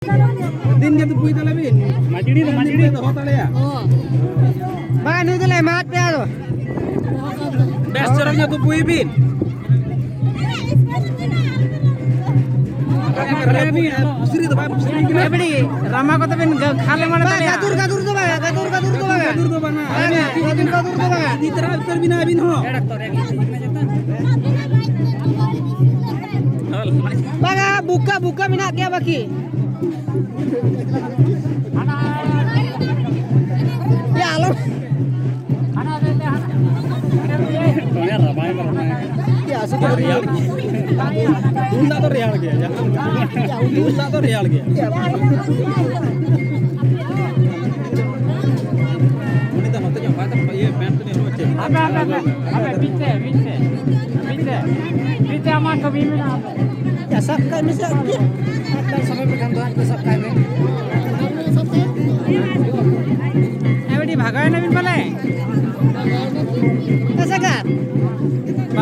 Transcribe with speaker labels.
Speaker 1: Din dia tupui tala bin. Majidi dah hotel ya.
Speaker 2: Bang ini tu lah mat dia tu.
Speaker 1: Best caranya tupui bin. Pusri tu bang, pusri bin.
Speaker 2: Beli Rama kota bin khale mana tu? Gadur tu bang, gadur tu bang.
Speaker 1: Gadur tu bang.
Speaker 2: Gadur tu bang.
Speaker 1: Di terang terbina bin ho.
Speaker 2: Bang buka minat क्या बाकी? Ya Allah. Ya sudah
Speaker 1: real. Unda तो real गया ya. Unda तो real गया. Ini dah mata yang apa ये pant तो नहीं हो अच्छे.
Speaker 3: अबे पीछे हमारा कभी भी ना
Speaker 2: ya subscribe ni sakit.
Speaker 3: समय पे हम तो सब्सक्राइब है
Speaker 2: Beli भागा है नवीन वाले.